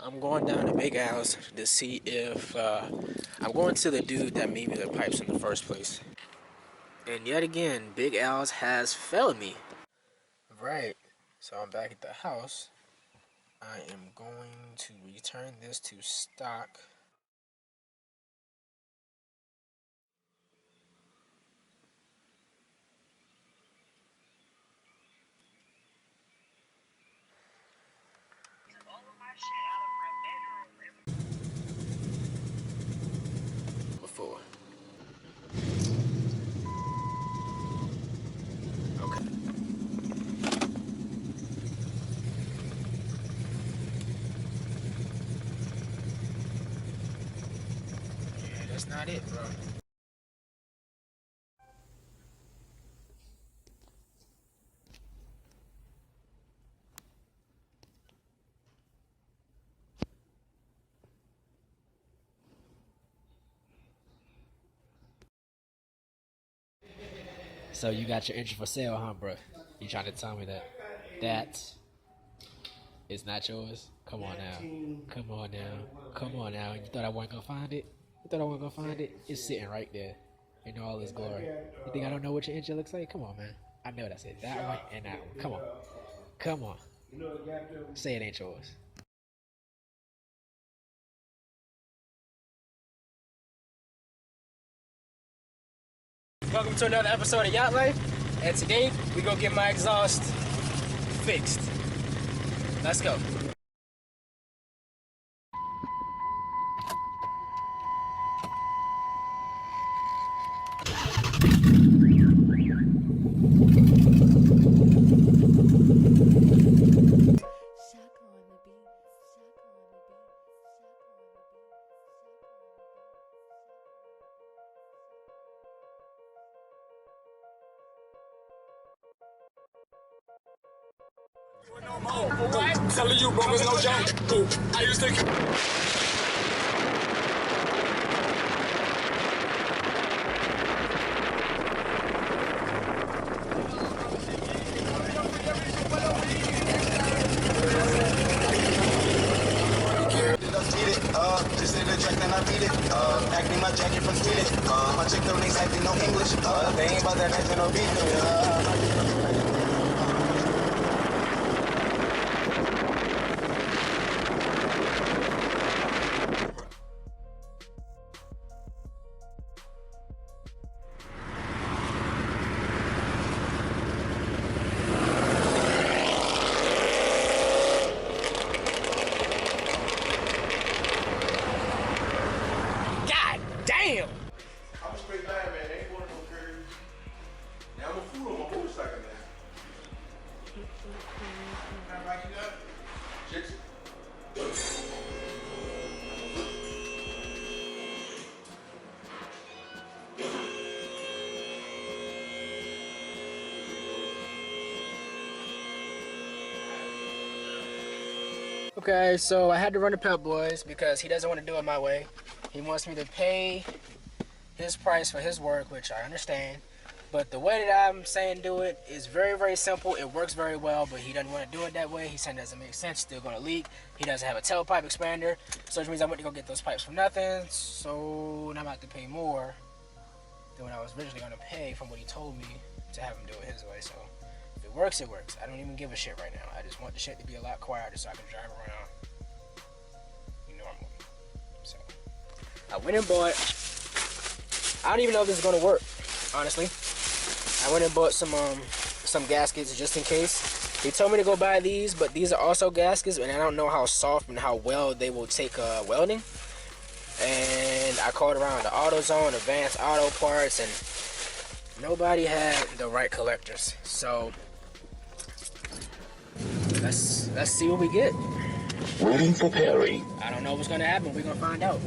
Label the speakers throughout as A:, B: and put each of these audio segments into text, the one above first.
A: I'm going down to Big Al's to see if I'm going to the dude that made me the pipes in the first place. And yet again, Big Al's has failed me. Right, so I'm back at the house. I am going to return this to stock. Before. Okay. Yeah, that's not it, bro. So you got your entry for sale, huh, bro? You trying to tell me that is not yours? Come on now. Come on now. Come on now. You thought I wasn't gonna find it? You thought I wasn't gonna find it? It's sitting right there in all its glory. You think I don't know what your engine looks like? Come on, man. I know that's it. That one and that one. Come on. Come on. Say it ain't yours. Welcome to another episode of Yacht Life. And today we gonna get my exhaust fixed. Let's go.
B: What? Telling you, bro, it's no joke. I used to.
C: Just in the track, then I beat it. Acting my jacket from Sweden. My chick don't exactly know English. They ain't about that national beat.
A: Damn!
D: I'm a straight bad man. I ain't one of no curves. Now I'm a fool on my motorcycle now. How about you got? Chicks?
A: Okay, so I had to run to Pep Boys because he doesn't want to do it my way. He wants me to pay his price for his work, which I understand. But the way that I'm saying do it is very, very simple. It works very well, but he doesn't want to do it that way. He said it doesn't make sense. Still going to leak. He doesn't have a tailpipe expander, so which means I went to go get those pipes for nothing. So now I'm about to pay more than what I was originally going to pay from what he told me to have him do it his way. So if it works, it works. I don't even give a shit right now. I just want the shit to be a lot quieter so I can drive around normally. So I went and bought, I don't even know if this is going to work, honestly. I went and bought some gaskets just in case. He told me to go buy these, but these are also gaskets, and I don't know how soft and how well they will take welding. And I called around the AutoZone, Advanced Auto Parts, and nobody had the right collectors. So let's see what we get.
B: Waiting for Perry.
A: I don't know what's gonna happen. We're gonna find out.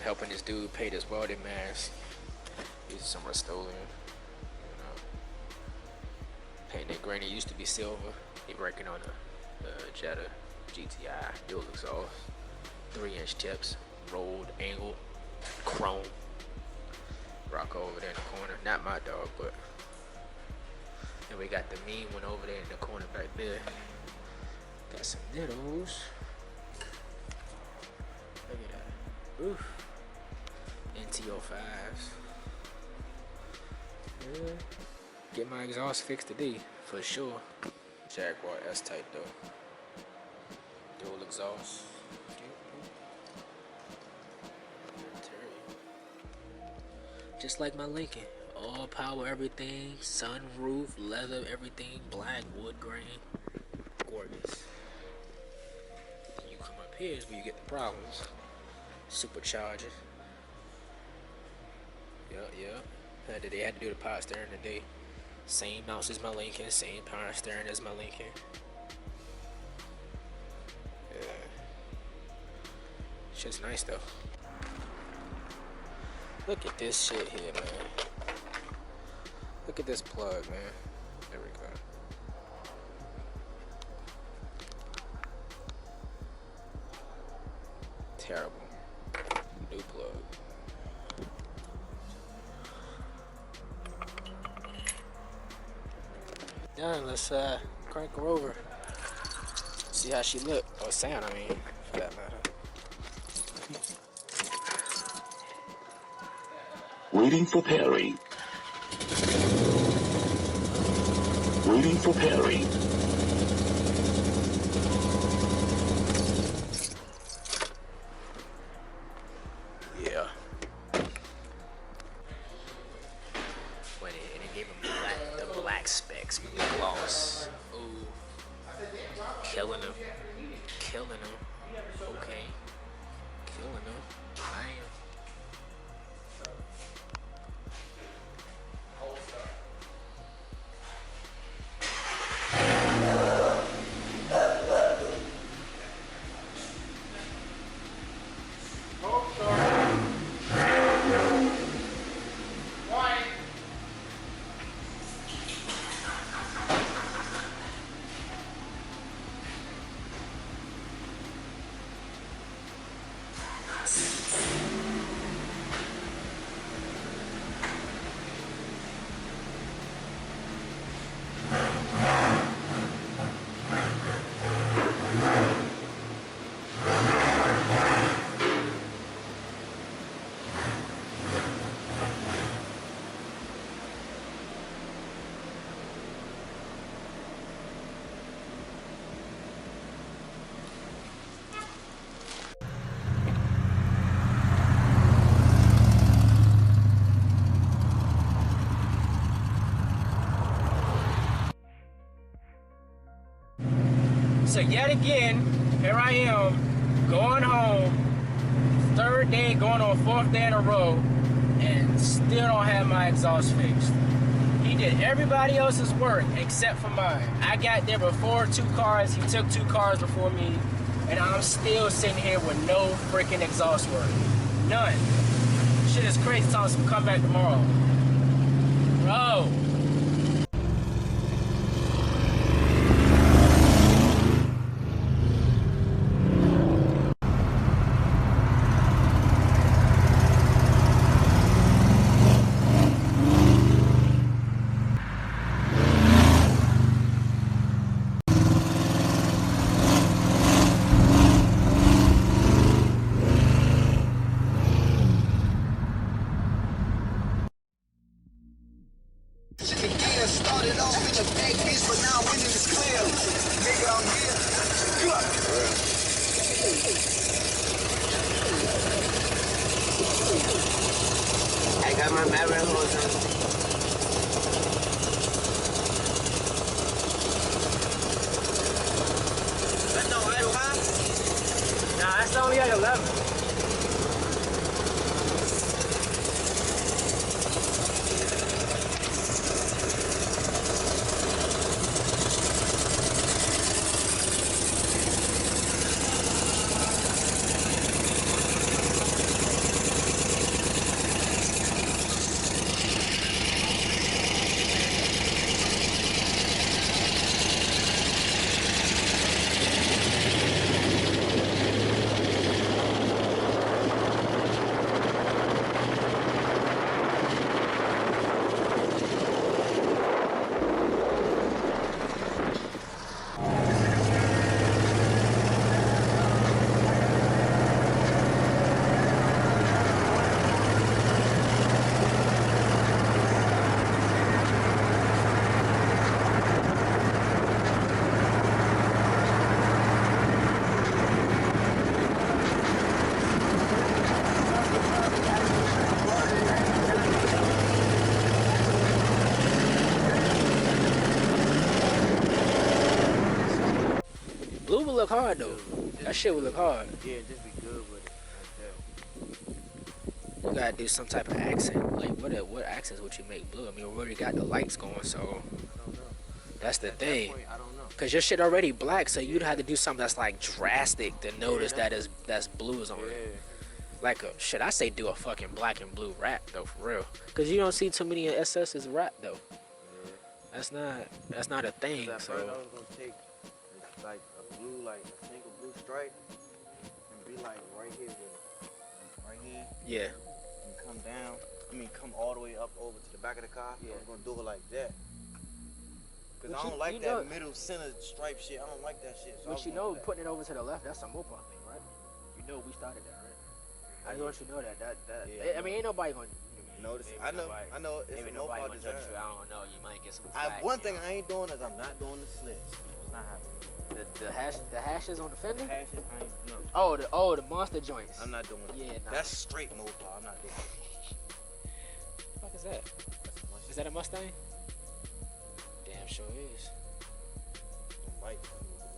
A: helping this dude paint his welding mask. Using some Rust-Oleum. You know, painting it green. It used to be silver. He working on the Jetta GTI dual exhaust, 3-inch tips, rolled, angled, chrome. Rocco over there in the corner. Not my dog, but. And we got the mean one over there in the corner back there. Got some Nittos. Look at that. Oof. NT05s. Yeah. Get my exhaust fixed today, for sure. Jaguar S-Type though. Dual exhaust. Just like my Lincoln. All power, everything. Sunroof, leather, everything. Black, wood grain. Gorgeous. You come up here is where you get the problems. Supercharger. Yup. They had to do the power steering today. Same mounts as my Lincoln. Same power steering as my Lincoln. Yeah. Shit's nice though. Look at this shit here, man. Look at this plug, man. There we go. Terrible. New plug. Yeah, let's crank her over. See how she look. Or sound, I mean, for that matter.
E: Waiting for Perry. Waiting for Perry.
A: Yeah. When it gave him the black specs with the gloss. Ooh. Killing him. Killing him. Okay. Killing him. I am. So yet again, here I am, going home, third day, going on fourth day in a row, and still don't have my exhaust fixed. He did everybody else's work except for mine. I got there before 2 cars, he took 2 cars before me, and I'm still sitting here with no freaking exhaust work. None. Shit is crazy. Tell us to come back tomorrow. Bro.
C: Started off in the back bitch, but now winning is clear. Nigga, I'm here. I got my marriage hose on. That's no idle, huh?
A: Nah, that's only at 11. hard though. That shit would look hard.
F: Yeah, just be good with it.
A: You gotta do some type of accent. Like what accents would you make blue? I mean, we already got the lights going, so
F: I don't know.
A: that's the
F: At
A: thing.
F: that point, I don't know.
A: Cause your shit already black, so you'd have to do something that's like drastic to notice that's blues on it. Like shit, I say do a fucking black and blue rap though, for real. Cause you don't see too many SS's rap though. That's not a thing.
F: At
A: So
F: first I was gonna take like a blue, like a single blue stripe, and be like right here with it, right here,
A: yeah,
F: and come down. I mean, come all the way up over to the back of the car. Yeah. I was gonna do it like that. Cause
A: But
F: I don't
A: you
F: like
A: know-
F: that middle center stripe shit. I don't like that shit. So I
A: but
F: was
A: you
F: gonna
A: know,
F: do that.
A: putting it over to the left, that's a Mopar thing, right? You know, we started that, right? I just want you to know that.
F: Yeah,
A: I mean, ain't nobody gonna
F: Notice.
A: maybe
F: I know.
A: nobody-
F: I know. It's
A: maybe
F: a
A: nobody
F: Mopar
A: gonna
F: design.
A: judge you. I don't know. You might get some. flack,
F: One
A: you
F: thing
A: know.
F: I ain't doing is I'm not doing the slits. It's not happening.
A: The hashes on the fender.
F: Hashes, I ain't. No,
A: The monster joints.
F: I'm not doing it.
A: Yeah, nah.
F: That's straight Mopar. I'm not doing it.
A: What the fuck is that?
F: That's a Mustang.
A: Is that a Mustang? Damn sure is.
F: Lights.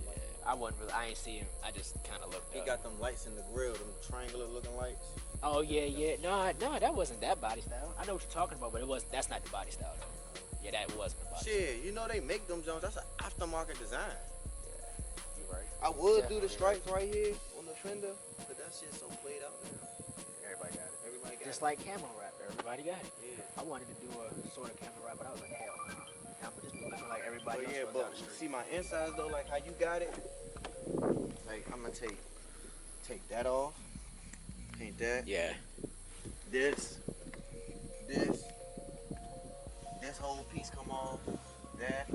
A: Yeah, I wasn't really. I ain't see him. I just kind of looked
F: He
A: up.
F: got them lights in the grill, them triangular looking lights.
A: Oh yeah. No, that wasn't that body style. I know what you're talking about, but that's not the body style though. Yeah, that wasn't the body.
F: Shit, you know they make them Jones. That's an aftermarket design.
A: You right.
F: I would do
A: Definitely
F: the stripes right here on the fender, but that shit's so played out now.
A: Everybody got it.
F: Everybody got
A: Just
F: it.
A: like camo wrap. Everybody got it.
F: Yeah.
A: I wanted to do a sort of camo wrap, but I was like, hell. I'm just be looking like everybody
F: But
A: else
F: yeah,
A: runs
F: but
A: down the
F: you
A: street.
F: see my insides though, like how you got it. Like I'm gonna take that off, paint that.
A: Yeah.
F: This whole piece come off. That.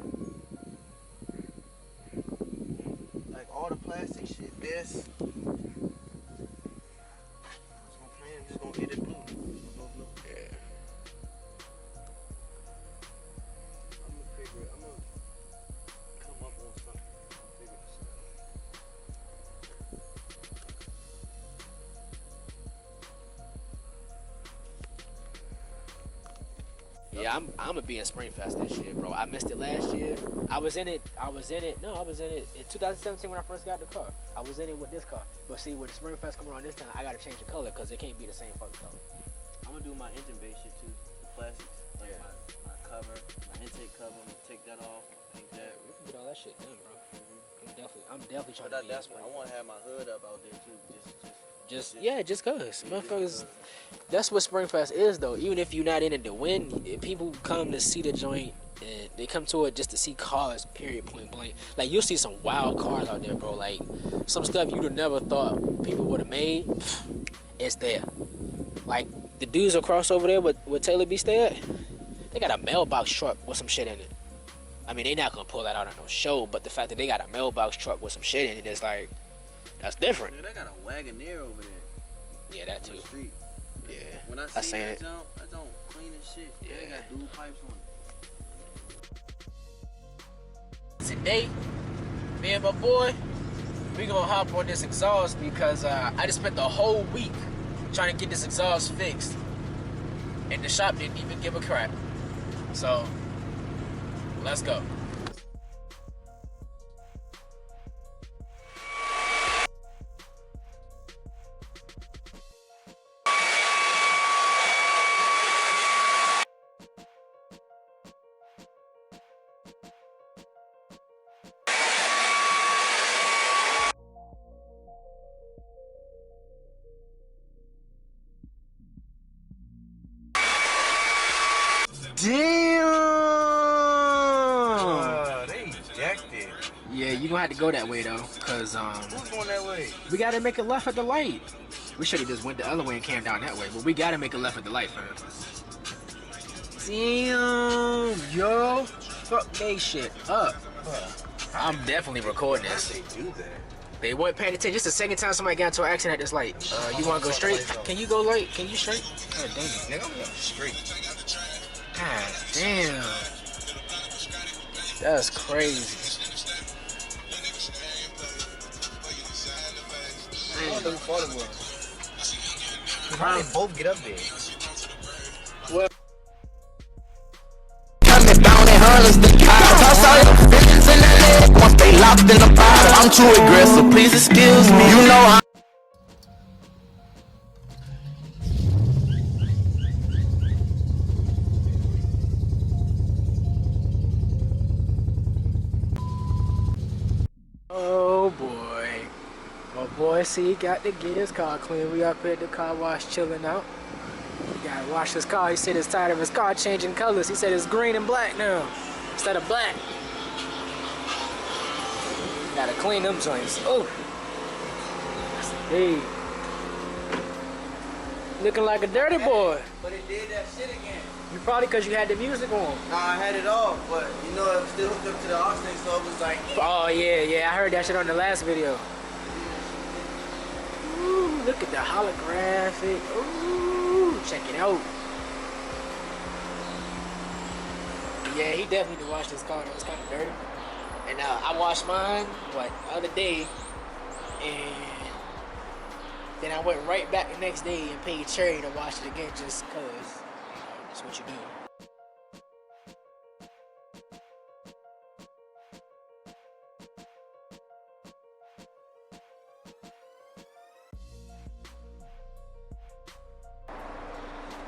F: Like all the plastic shit. This. I'm just gonna get it blue.
A: Yeah.
F: I'm gonna figure it. I'm gonna come up on something. Figure this out.
A: Yeah, I'm gonna be in Springfest this year, bro. I missed it last year. I was in it in 2017 when I first got the car. I was in it with this car. But see, with the Springfest coming on this time, I gotta change the color because it can't be the same fucking color.
F: I'm gonna do my engine bay shit too. The plastics. Like my cover, my intake cover. I'm gonna take that off. Paint that.
A: We can get all that shit done, bro. I'm definitely trying
F: But
A: to be
F: that's
A: in
F: what I want to have my hood up out there too.
A: just cause motherfuckers. That's what Springfest is though. Even if you're not in it to win, people come to see the joint and they come to it just to see cars. Period. Point blank. Like you'll see some wild cars out there, bro. Like some stuff you'd have never thought people would have made. It's there. Like the dudes across over there with Taylor B stay at, they got a mailbox truck with some shit in it. I mean, they not gonna pull that out on no show, but the fact that they got a mailbox truck with some shit in it is like, that's different.
F: Dude, they got a Wagoneer over there.
A: Yeah, that
F: On
A: too.
F: the street.
A: Yeah,
F: When I
A: I
F: see
A: seen
F: that
A: it.
F: jump, I don't clean as shit. Yeah. They got dual pipes on it.
A: Today, me and my boy, we gonna hop on this exhaust because I just spent the whole week trying to get this exhaust fixed, and the shop didn't even give a crap. So, let's go.
F: Damn! They jacked it.
A: Yeah, you gonna have to go that way though, cause
F: Who's going that way?
A: we gotta make a left at the light. We should have just went the other way and came down that way, but we gotta make a left at the light, fam. Damn, yo, fuck they shit up. I'm definitely recording this.
F: They do that.
A: They weren't paying attention. Just the second time somebody got into an accident at this light. You wanna go straight? Can you go light? Can you straight? God damn it.
F: Nigga, I'm going straight.
A: God damn. That's crazy.
F: I don't know who fault it was. How did they both get up there?
A: Well,
G: Coming down and hurlers the car. Toss all your feelings
C: in that leg once they locked in the bottle. I'm too aggressive, please excuse me. You know I
A: Oh boy. My boy, see, he got to get his car clean. We up here at the car wash chilling out. He gotta wash his car. He said he's tired of his car changing colors. He said it's green and black now instead of black. Gotta clean them joints. Oh. Hey. Looking like a dirty boy.
F: But it did that shit again.
A: You probably because you had the music on.
F: Nah, I had it off, but you know, it was still hooked up to the aux thing, so it was like.
A: Oh yeah, I heard that shit on the last video. Ooh, look at the holographic. Ooh, check it out. Yeah, he definitely need to wash this car. It was kind of dirty. And I washed mine, the other day, and then I went right back the next day and paid Cherry to wash it again just because. That's what you do.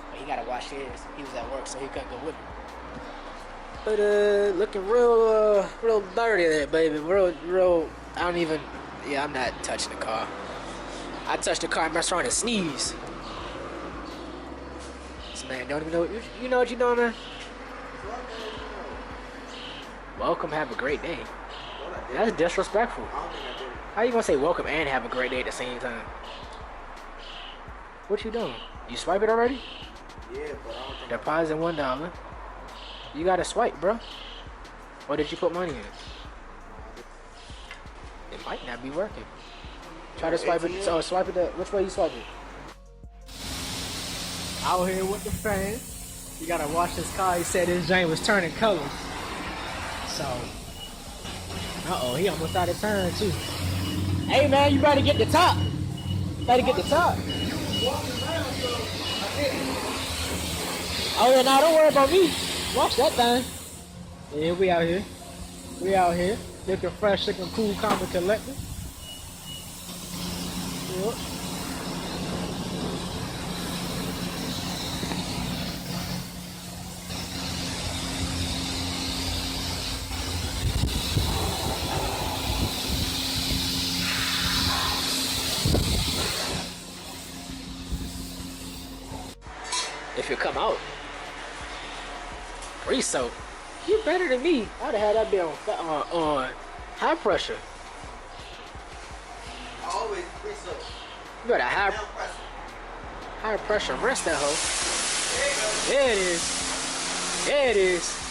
A: But he gotta wash his. He was at work, so he couldn't go with me. But looking real dirty there, baby. Real. I don't even. Yeah, I'm not touching the car. I touched the car and messed around and sneeze. Man, don't even know. You know what you're doing, man? Welcome, have a great day. That's disrespectful. How you gonna say welcome and have a great day at the same time? What you doing? You swipe it already?
F: Yeah, but I don't think.
A: Deposit $1. You gotta swipe, bro. Or did you put money in? It might not be working. Try to swipe it. So swipe it. Which way you swipe it? Out here with the fan. You gotta wash this car. He said his joint was turning colors. So, he almost out of turn too. Hey man, you better get the top. Better get the top. Oh yeah, now don't worry about me. Watch that thing. Yeah, we out here. We out here. Looking fresh, looking cool, calm and collected. Yep. If you come out, re-soak. You better than me. I'd have had that be on high pressure.
F: I always pre-soak.
A: You better high pressure rinse that hoe. There it is. There it is.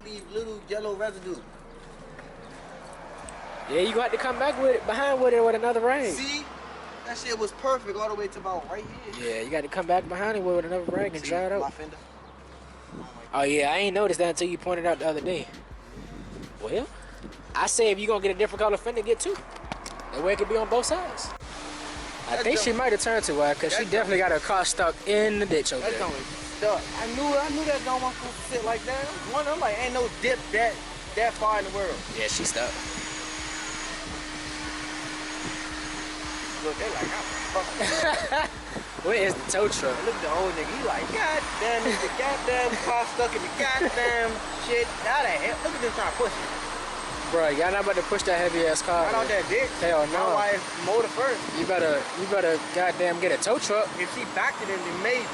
F: Leave little yellow residue.
A: Yeah, you got to come back with it, behind with it with another rag.
F: See? That shit was perfect all the way to about right here.
A: Yeah, you got to come back behind it with another rag and dry it
F: My
A: out.
F: fender.
A: Oh yeah, I ain't noticed that until you pointed out the other day. Well, I say if you're gonna get a different color fender, get two. That way it could be on both sides. I think she might have turned to why, because she definitely got her car stuck in the ditch over
F: That
A: there.
F: joint is stuck. I knew that joint wasn't supposed to sit like that. One of them like ain't no dip that far in the world.
A: Yeah, she stuck.
F: Look, they like, I'm fucking.
A: Where is the tow truck?
F: Look at the old nigga, he like, God damn, it's the goddamn car stuck in the goddamn shit. How the hell? Look at them trying to push it.
A: Bro, y'all not about to push that heavy ass car.
F: Right out that ditch.
A: Hell
F: My
A: no.
F: wife motor first.
A: You better goddamn get a tow truck.
F: If she backed it in, then maybe.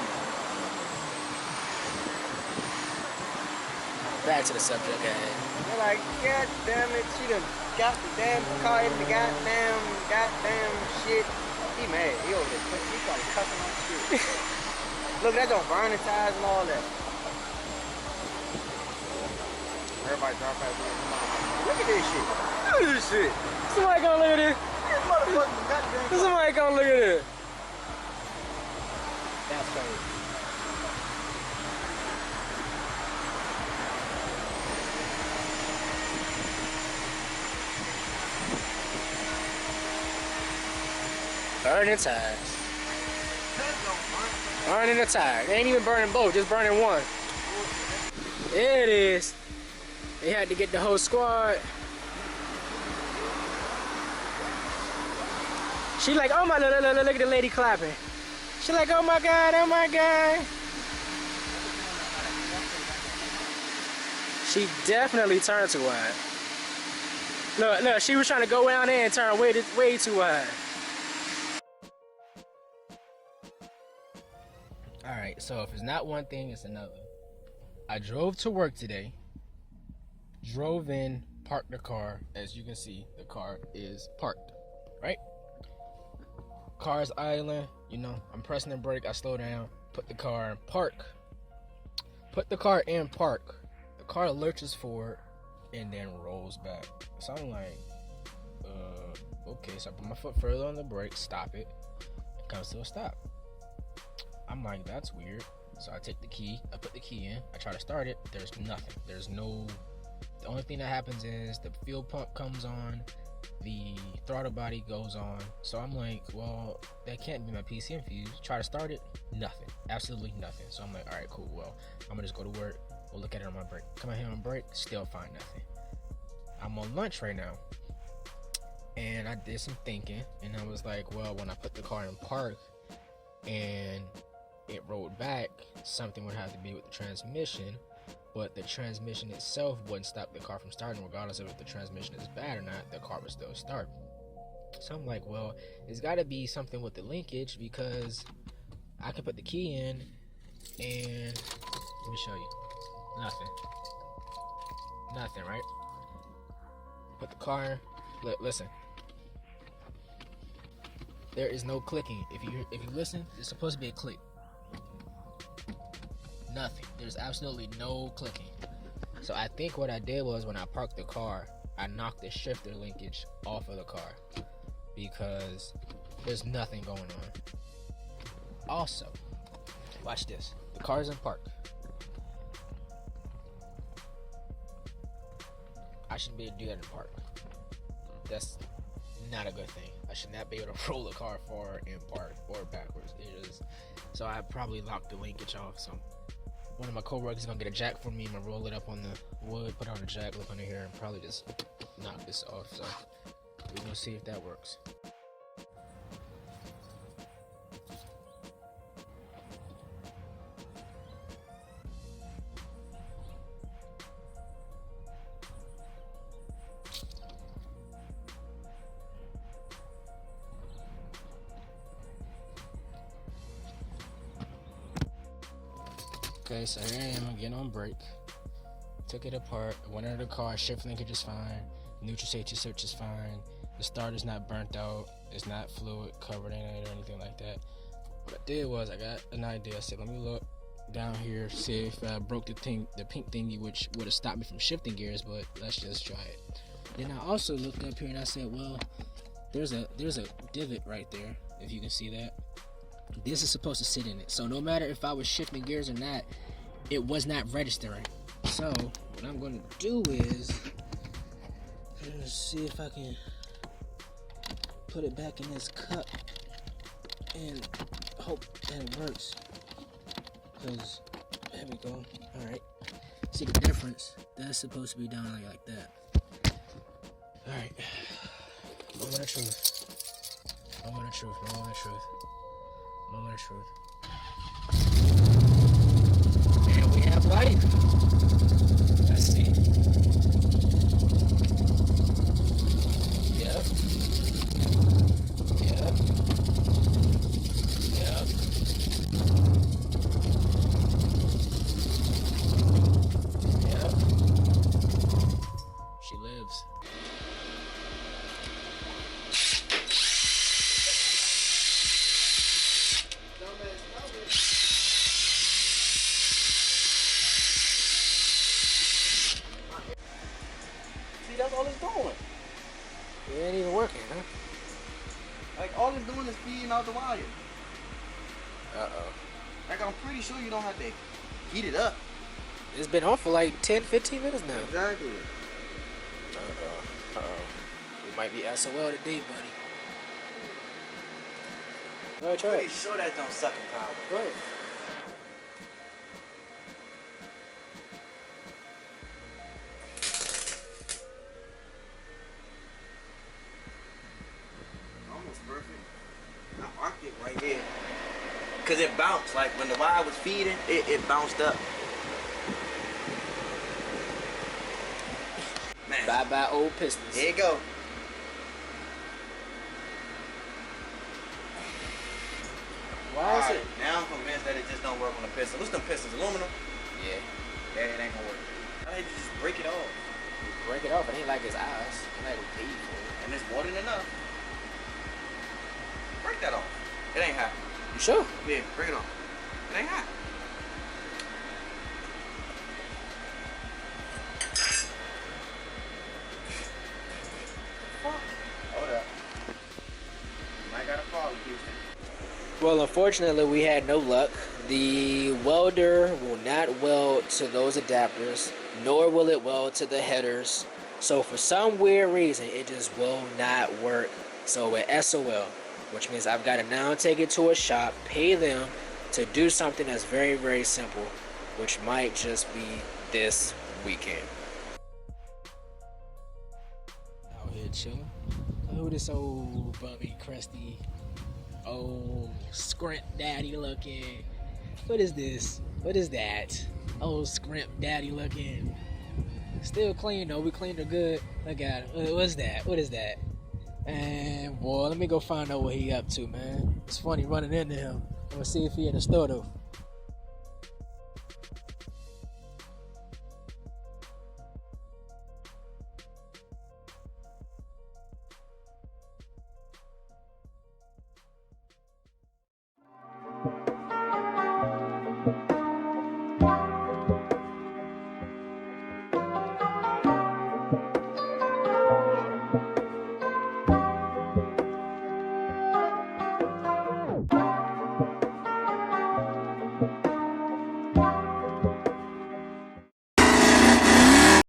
A: Back to the subject, guys.
F: They're like, God damn it, she done got the damn car in the goddamn shit. He mad. He over there. He probably cussing on shit. Look, that don't burn the tires and all that. Everybody drop past me. Look at this shit. Look at this shit.
A: Somebody gonna look at this.
F: This motherfucking goddamn.
A: Somebody gonna look at this.
F: That's crazy.
A: Burning tires. Burning the tire. They ain't even burning both, just burning one. There it is. They had to get the whole squad. She like, oh my, look at the lady clapping. She like, oh my God, oh my God. She definitely turned too wide. Look, she was trying to go down there and turn way too wide. Alright, so if it's not one thing, it's another. I drove to work today, drove in, parked the car. As you can see, the car is parked, right? Car's idling, you know, I'm pressing the brake, I slow down, put the car in park. Put the car in park. The car lurches forward and then rolls back. So I'm like, okay, so I put my foot further on the brake, stop it, it comes to a stop. I'm like, that's weird. So I take the key, I put the key in, I try to start it, but there's nothing. The only thing that happens is the fuel pump comes on, the throttle body goes on. So I'm like, well, that can't be my PCM fuse. Try to start it, nothing, absolutely nothing. So I'm like, all right, cool, well, I'm gonna just go to work, we'll look at it on my brake. Come out here on brake, still find nothing. I'm on lunch right now, and I did some thinking, and I was like, well, when I put the car in park, and it rolled back, something would have to be with the transmission, but the transmission itself wouldn't stop the car from starting. Regardless of if the transmission is bad or not, the car would still start. So I'm like, well, it's got to be something with the linkage, because I can put the key in and let me show you. Nothing, right? Put the car in. Listen, there is no clicking. If you listen, there's supposed to be a click. Nothing. There's absolutely no clicking. So I think what I did was, when I parked the car, I knocked the shifter linkage off of the car, because there's nothing going on. Also, watch this. The car's in park. I shouldn't be able to do that in park. That's not a good thing. I should not be able to roll the car forward in park or backwards. It is. So I probably locked the linkage off. So one of my co-workers is gonna get a jack for me. I'm gonna roll it up on the wood, put on a jack, look under here, and probably just knock this off. So we're gonna see if that works. Okay, so here I am again on brake. Took it apart, went under the car, shift linkage is fine, neutral safety switch is fine, the starter's not burnt out, it's not fluid covered in it or anything like that. What I did was, I got an idea. I said, let me look down here, see if I broke the pink thingy, which would have stopped me from shifting gears, but let's just try it. Then I also looked up here and I said, well, there's a divot right there, if you can see that. This is supposed to sit in it, so no matter if I was shifting gears or not, it was not registering. So what I'm going to do is, I'm going to see if I can put it back in this cup and hope that it works, because there we go. Alright, see the difference? That's supposed to be down like that. Alright, moment of truth. Moment of truth. Moment of truth. Moment of truth. And we have life. Let's see. Yep. Yep. Yep. Yep. She lives.
F: Like, all it's doing is feeding out the wire.
A: Uh-oh.
F: Like, I'm pretty sure you don't have to heat it up.
A: It's been on for like 10, 15 minutes now.
F: Exactly.
A: Uh-oh. We might be SOL today, buddy. Go ahead, try
F: Pretty
A: it.
F: sure that don't suck in power.
A: Go ahead.
F: Almost perfect. I marked it right here. Cause it bounced, like when the wire was feeding, it bounced up. Man.
A: Bye-bye old pistons.
F: Here you go.
A: Why is it?
F: Now I'm convinced that it just don't work on the piston. What's them pistons? Aluminum?
A: Yeah.
F: Yeah, it ain't gonna work. How they just break it off?
A: Break it off. It ain't like his eyes. It ain't like we paid for it.
F: And it's more than enough. Break that off. It ain't hot.
A: You sure?
F: Yeah, break it off. It ain't hot. Hold up. You might got a call, Houston.
A: Well, unfortunately, we had no luck. The welder will not weld to those adapters, nor will it weld to the headers. So for some weird reason, it just will not work. So we're SOL, which means I've got to now take it to a shop, pay them to do something that's very, very simple, which might just be this weekend. Out here chilling. Oh, this old bummy, crusty, old scrimp daddy looking. What is this? What is that? Old scrimp daddy looking. Still clean though. We cleaned her good. Look at it. What's that? What is that? And boy, let me go find out what he up to, man. It's funny running into him. I'm gonna see if he in the store though.